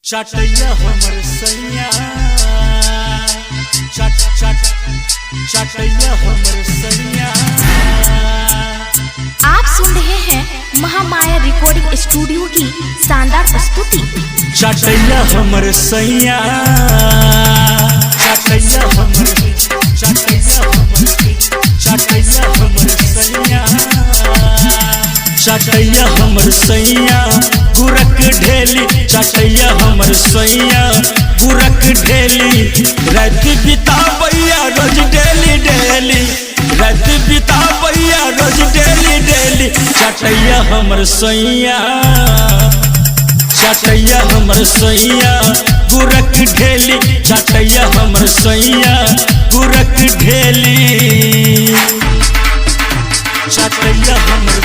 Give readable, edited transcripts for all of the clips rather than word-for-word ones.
चटैया हमर सैया चटैया हमर सैया। आप सुन रहे हैं महामाया रिकॉर्डिंग स्टूडियो की शानदार प्रस्तुति। चटैया हमर सैया चटैया हमर सैया चटैया हमर सैया गुरक ढेली चटैया हमर सैया गुरक ढेली रात बिताबैया रोज डेली डेली रात बिताबैया रोज डेली डेली चटैया हमर सैया चटैया हमर सैया गुरक ढेली चटैया हमर सैया गुरक ढेली चटैया हमर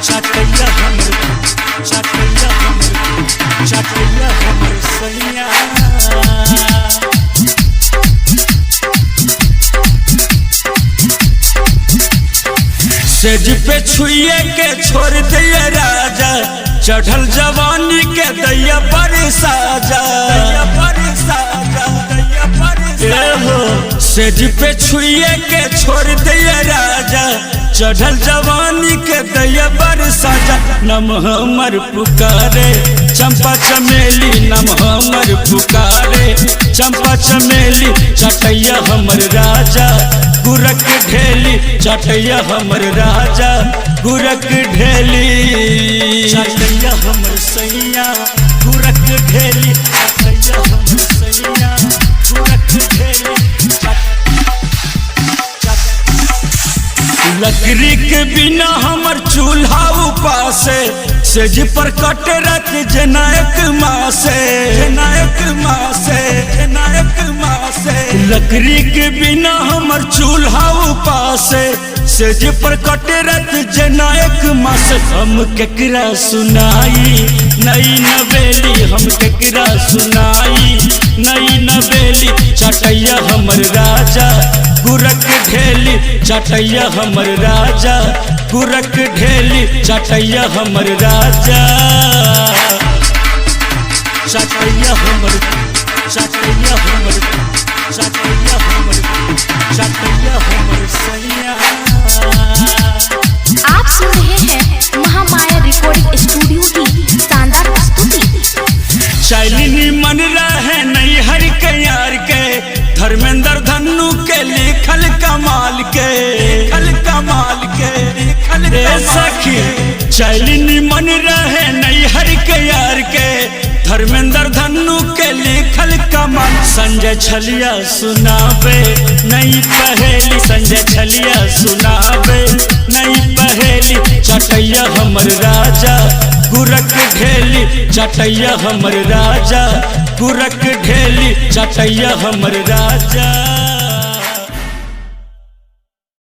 चटैया हमर सैया। सेज पे छुए के छोड़ दिया राजा चढ़ल जवानी के दैया पर साजा सेज पे छुए के छोड़ दिया राजा चढ़ल जवानी के दैया पर साजा नम हमर पुकारे चंपा चमेली नम हमर पुकारे चंपा चमेली चटैया हमर राजा गुरक ढेली चटैया हमर राजा गुरक ढेली चटैया हमर सैया गुरक ढेली चटैया हमर सैया गुरक ढेली। लकड़ी के बिना हमर चूल्हा उपासे सेज पर कट रख जनायक मासे लकड़ी के बिना हमर चूल्हा उपासे सेज पर कट रख जनायक मासे हम केकरा सुनाई नई नवेली हम केकरा सुनाई नई नवेली चटैया हमर राजा गुरक ढेली चटैया हमर राजा गुरक ढेली चटैया हमर राजा चटैया हमर सैया। आप सुन रहे हैं महामाया रिकॉर्डिंग स्टूडियो की शानदार प्रस्तुति। शैलिनी मन रहे नहीं हर के यार के धर्मेंद्र धन्नू के लिखल कमाल के सखी शैलिनी मन रहे नहीं हर के यार के धर्मेंद्र धन्नू के लिखल कमाल संजय छलिया सुनावे नहीं पहेली संजय छलिया सुनावे नहीं पहेली चटैया हमर राजा गुरक ढेली चटैया हमर राजा गुरक ढेली चटैया हमर राजा।